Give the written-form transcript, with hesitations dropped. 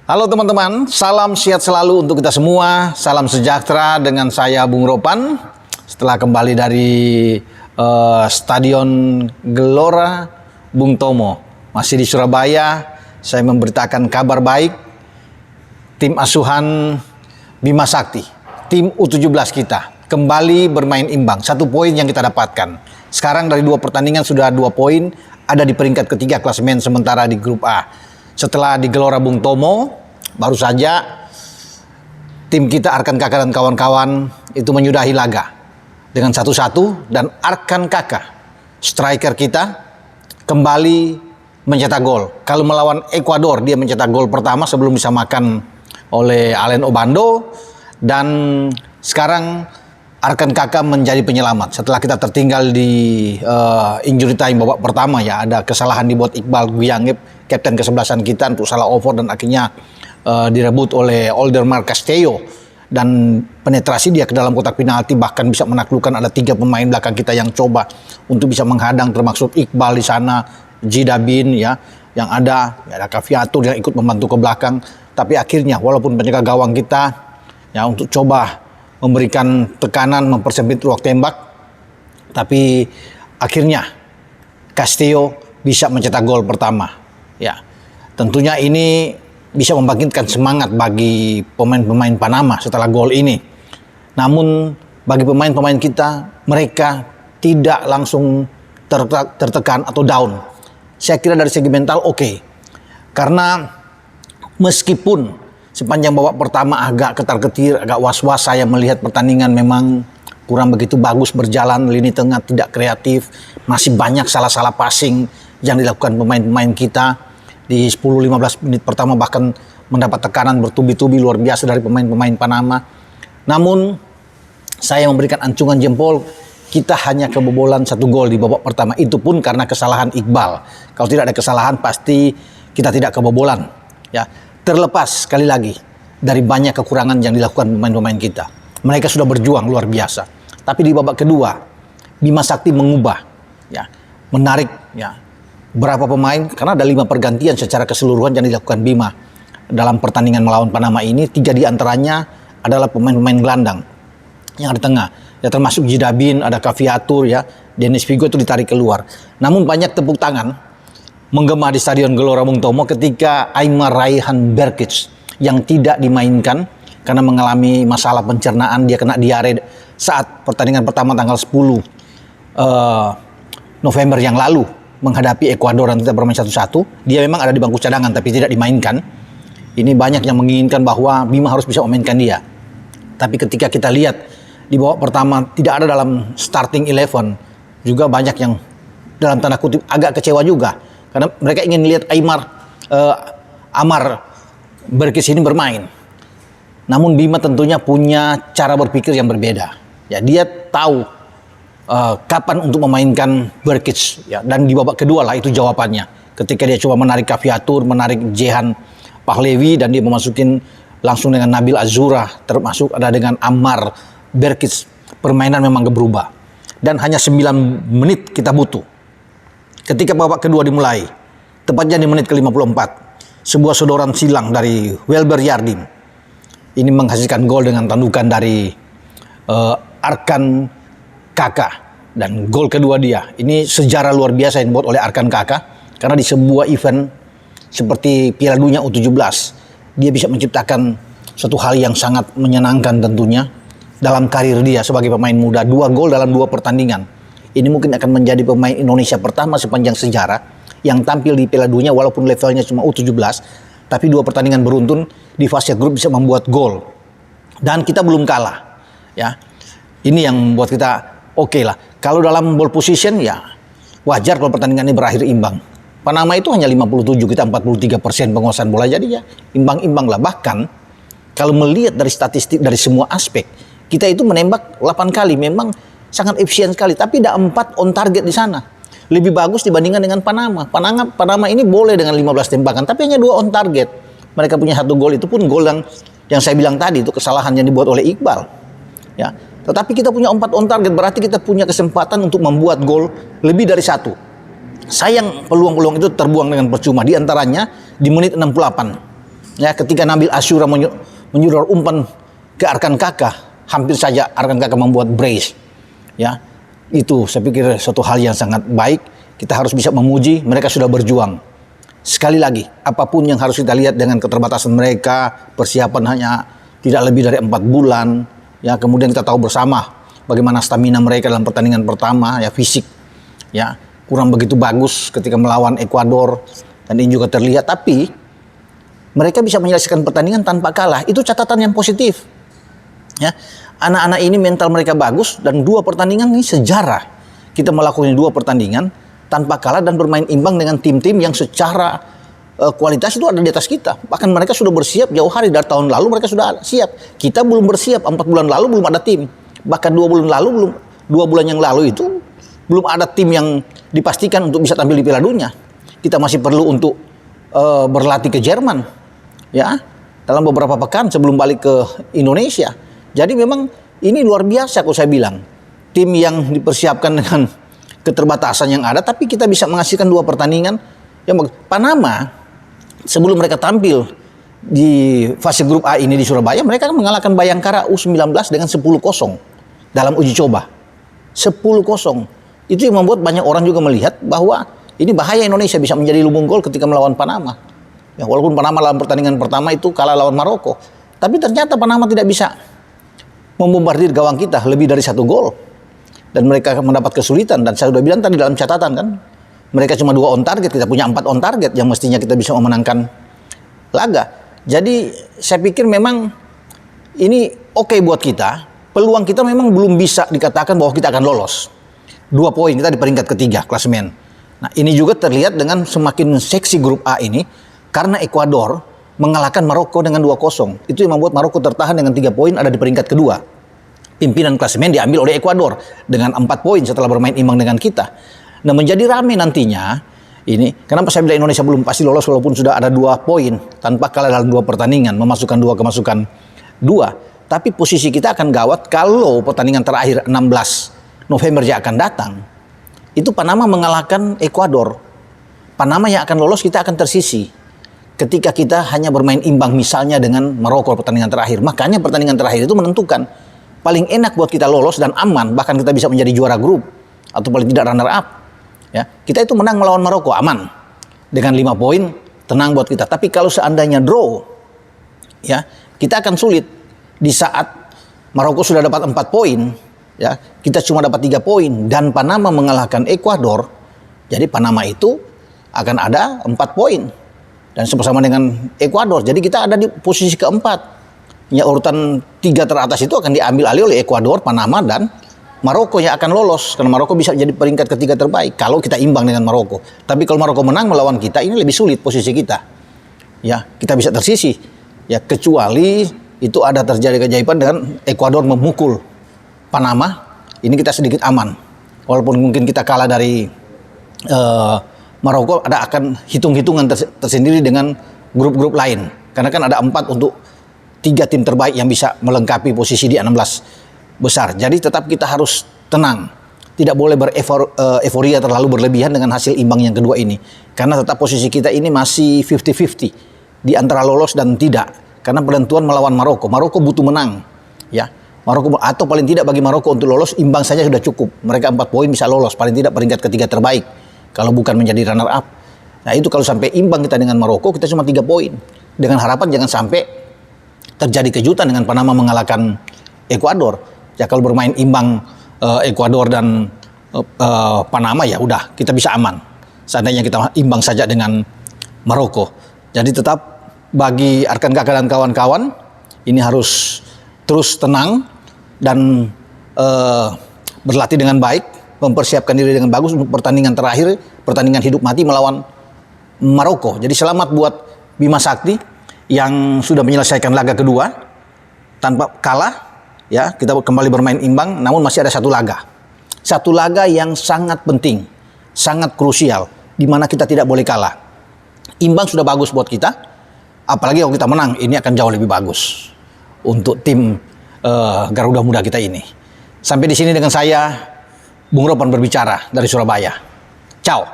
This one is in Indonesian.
Halo teman-teman, salam sehat selalu untuk kita semua. Salam sejahtera dengan saya Bung Ropan. Setelah kembali dari Stadion Gelora Bung Tomo, masih di Surabaya, saya memberitakan kabar baik. Tim asuhan Bima Sakti, tim U17 kita, kembali bermain imbang. 1 poin yang kita dapatkan. Sekarang dari 2 pertandingan sudah 2 poin, ada di peringkat ketiga klasemen sementara di grup A. Setelah di Gelora Bung Tomo, baru saja tim kita Arkan Kakak dan kawan-kawan itu menyudahi laga dengan 1-1, dan Arkan Kakak, striker kita, kembali mencetak gol. Kalau melawan Ekuador, dia mencetak gol pertama sebelum disamakan oleh Alen Obando, dan sekarang Arkan Kakak menjadi penyelamat setelah kita tertinggal di injury time babak pertama. Ya, ada kesalahan dibuat Iqbal Guyangip, kapten kesebelasan kita, untuk salah over, dan akhirnya direbut oleh Oldemar Castillo, dan penetrasi dia ke dalam kotak penalti, bahkan bisa menaklukkan ada 3 pemain belakang kita yang coba untuk bisa menghadang, termasuk Iqbal di sana, Jidabin ya, yang ada Kaviatur yang ikut membantu ke belakang. Tapi akhirnya walaupun penjaga gawang kita ya untuk coba memberikan tekanan, mempersempit ruang tembak, tapi akhirnya Castillo bisa mencetak gol pertama. Ya, tentunya ini bisa membangkitkan semangat bagi pemain-pemain Panama setelah gol ini. Namun bagi pemain-pemain kita, mereka tidak langsung tertekan atau down. Saya kira dari segi mental oke. Karena meskipun sepanjang babak pertama agak ketar-ketir, agak was-was, saya melihat pertandingan memang kurang begitu bagus berjalan, lini tengah tidak kreatif, masih banyak salah-salah passing yang dilakukan pemain-pemain kita. Di 10-15 menit pertama bahkan mendapat tekanan bertubi-tubi luar biasa dari pemain-pemain Panama. Namun saya memberikan acungan jempol, kita hanya kebobolan 1 gol di babak pertama. Itu pun karena kesalahan Iqbal. Kalau tidak ada kesalahan pasti kita tidak kebobolan. Ya, terlepas sekali lagi dari banyak kekurangan yang dilakukan pemain-pemain kita. Mereka sudah berjuang luar biasa. Tapi di babak kedua, Bima Sakti mengubah, ya, menarik ya berapa pemain, karena ada 5 pergantian secara keseluruhan yang dilakukan Bima dalam pertandingan melawan Panama ini. 3 diantaranya adalah pemain-pemain gelandang yang di tengah, ya, termasuk Jidabin, ada Kaviatur ya, Dennis Figo itu ditarik keluar. Namun banyak tepuk tangan menggema di Stadion Gelora Bung Tomo ketika Aymar Raihan Berkic yang tidak dimainkan karena mengalami masalah pencernaan. Dia kena diare saat pertandingan pertama tanggal 10 November yang lalu menghadapi Ekuador dan kita bermain 1-1. Dia memang ada di bangku cadangan tapi tidak dimainkan. Ini banyak yang menginginkan bahwa Bima harus bisa memainkan dia. Tapi ketika kita lihat di babak pertama tidak ada dalam starting 11, juga banyak yang dalam tanda kutip agak kecewa juga. Karena mereka ingin lihat Amar Berkis ini bermain. Namun Bima tentunya punya cara berpikir yang berbeda. Ya, dia tahu kapan untuk memainkan Berkic ya, dan di babak kedua lah itu jawabannya. Ketika dia coba menarik Kaviatur, menarik Jehan Pahlevi, dan dia memasukin langsung dengan Nabil Azura, termasuk ada dengan Ammar Berkic. Permainan memang berubah. Dan hanya 9 menit kita butuh. Ketika babak kedua dimulai, tepatnya di menit ke-54, sebuah sodoran silang dari Welber Yardim ini menghasilkan gol dengan tandukan dari Arkan Kakak, dan gol kedua dia. Ini sejarah luar biasa yang dibuat oleh Arkan Kakak, karena di sebuah event seperti Piala Dunia U17 dia bisa menciptakan suatu hal yang sangat menyenangkan tentunya dalam karir dia sebagai pemain muda. 2 gol dalam 2 pertandingan. Ini mungkin akan menjadi pemain Indonesia pertama sepanjang sejarah yang tampil di Piala Dunia walaupun levelnya cuma U17, tapi 2 pertandingan beruntun di fase grup bisa membuat gol. Dan kita belum kalah. Ya. Ini yang membuat kita oke lah. Kalau dalam ball position ya wajar kalau pertandingan ini berakhir imbang. Panama itu hanya 57, kita 43% penguasaan bola, jadi ya imbang-imbang lah. Bahkan kalau melihat dari statistik dari semua aspek, kita itu menembak 8 kali, memang sangat efisien sekali. Tapi ada 4 on target di sana. Lebih bagus dibandingkan dengan Panama. Panama ini boleh dengan 15 tembakan, tapi hanya 2 on target. Mereka punya 1 gol, itu pun gol yang saya bilang tadi itu kesalahan yang dibuat oleh Iqbal. Ya. Tetapi kita punya 4 on target, berarti kita punya kesempatan untuk membuat gol lebih dari 1. Sayang peluang-peluang itu terbuang dengan percuma. Di antaranya di menit 68. Ya, ketika Nabil Asyura menyuruh umpan ke Arkan Kakak, hampir saja Arkan Kakak membuat brace. Ya, itu saya pikir suatu hal yang sangat baik. Kita harus bisa memuji mereka sudah berjuang. Sekali lagi, apapun yang harus kita lihat dengan keterbatasan mereka, persiapan hanya tidak lebih dari 4 bulan. Ya, kemudian kita tahu bersama bagaimana stamina mereka dalam pertandingan pertama, ya fisik, ya kurang begitu bagus ketika melawan Ekuador, dan ini juga terlihat. Tapi mereka bisa menyelesaikan pertandingan tanpa kalah. Itu catatan yang positif. Ya, anak-anak ini mental mereka bagus dan 2 pertandingan ini sejarah. Kita melakukan 2 pertandingan tanpa kalah dan bermain imbang dengan tim-tim yang secara kualitas itu ada di atas kita. Bahkan mereka sudah bersiap jauh hari dari tahun lalu, mereka sudah siap. Kita belum bersiap, 4 bulan lalu belum ada tim. Bahkan 2 bulan lalu 2 bulan yang lalu itu belum ada tim yang dipastikan untuk bisa tampil di Piala Dunia. Kita masih perlu untuk berlatih ke Jerman, ya, dalam beberapa pekan sebelum balik ke Indonesia. Jadi memang ini luar biasa kalau saya bilang. Tim yang dipersiapkan dengan keterbatasan yang ada, tapi kita bisa menghasilkan 2 pertandingan. Yang Panama sebelum mereka tampil di fase grup A ini di Surabaya, mereka mengalahkan Bayangkara U19 dengan 10-0 dalam uji coba. 10-0. Itu yang membuat banyak orang juga melihat bahwa ini bahaya Indonesia bisa menjadi lumbung gol ketika melawan Panama. Ya, walaupun Panama dalam pertandingan pertama itu kalah lawan Maroko, tapi ternyata Panama tidak bisa membombardir gawang kita lebih dari 1 gol. Dan mereka mendapat kesulitan. Dan saya sudah bilang tadi dalam catatan kan, mereka cuma 2 on target, kita punya 4 on target yang mestinya kita bisa memenangkan laga. Jadi saya pikir memang ini oke buat kita. Peluang kita memang belum bisa dikatakan bahwa kita akan lolos. 2 poin, kita di peringkat ketiga klasemen. Nah, ini juga terlihat dengan semakin seksi grup A ini karena Ekuador mengalahkan Maroko dengan 2-0. Itu yang membuat Maroko tertahan dengan 3 poin, ada di peringkat kedua. Pimpinan klasemen diambil oleh Ekuador dengan 4 poin setelah bermain imbang dengan kita. Nah, menjadi ramai nantinya ini. Kenapa saya bilang Indonesia belum pasti lolos walaupun sudah ada 2 poin tanpa kalah dalam 2 pertandingan, memasukkan 2 kemasukan 2. Tapi posisi kita akan gawat kalau pertandingan terakhir 16 November yang akan datang. Itu Panama mengalahkan Ekuador. Panama yang akan lolos, kita akan tersisi. Ketika kita hanya bermain imbang misalnya dengan Maroko pertandingan terakhir. Makanya pertandingan terakhir itu menentukan. Paling enak buat kita lolos dan aman, bahkan kita bisa menjadi juara grup atau paling tidak runner up. Ya, kita itu menang melawan Maroko aman dengan 5 poin, tenang buat kita. Tapi kalau seandainya draw, ya kita akan sulit. Di saat Maroko sudah dapat 4 poin, ya kita cuma dapat 3 poin dan Panama mengalahkan Ekuador. Jadi Panama itu akan ada 4 poin dan sama-sama dengan Ekuador. Jadi kita ada di posisi keempat. Ya, urutan 3 teratas itu akan diambil alih oleh Ekuador, Panama, dan Maroko yang akan lolos. Karena Maroko bisa jadi peringkat ketiga terbaik kalau kita imbang dengan Maroko. Tapi kalau Maroko menang melawan kita, ini lebih sulit posisi kita. Ya, kita bisa tersisih. Ya, kecuali itu ada terjadi keajaiban dengan Ekuador memukul Panama, ini kita sedikit aman. Walaupun mungkin kita kalah dari Maroko, ada akan hitung-hitungan tersendiri dengan grup-grup lain. Karena kan ada 4 untuk 3 tim terbaik yang bisa melengkapi posisi di 16 besar. Jadi tetap kita harus tenang. Tidak boleh euforia terlalu berlebihan dengan hasil imbang yang kedua ini. Karena tetap posisi kita ini masih 50-50 di antara lolos dan tidak. Karena penentuan melawan Maroko. Maroko butuh menang. Ya, Maroko, atau paling tidak bagi Maroko untuk lolos imbang saja sudah cukup. Mereka 4 poin bisa lolos, paling tidak peringkat ketiga terbaik. Kalau bukan menjadi runner up. Nah, itu kalau sampai imbang kita dengan Maroko, kita cuma 3 poin. Dengan harapan jangan sampai terjadi kejutan dengan Panama mengalahkan Ekuador. Ya, kalau bermain imbang Ekuador dan Panama, ya udah kita bisa aman. Seandainya kita imbang saja dengan Maroko. Jadi tetap bagi Arkan Kakak dan kawan-kawan ini harus terus tenang dan berlatih dengan baik, mempersiapkan diri dengan bagus untuk pertandingan terakhir, pertandingan hidup mati melawan Maroko. Jadi selamat buat Bima Sakti yang sudah menyelesaikan laga kedua tanpa kalah. Ya, kita kembali bermain imbang, namun masih ada 1 laga. 1 laga yang sangat penting, sangat krusial, di mana kita tidak boleh kalah. Imbang sudah bagus buat kita, apalagi kalau kita menang, ini akan jauh lebih bagus untuk tim Garuda Muda kita ini. Sampai di sini dengan saya, Bung Ropan berbicara dari Surabaya. Ciao.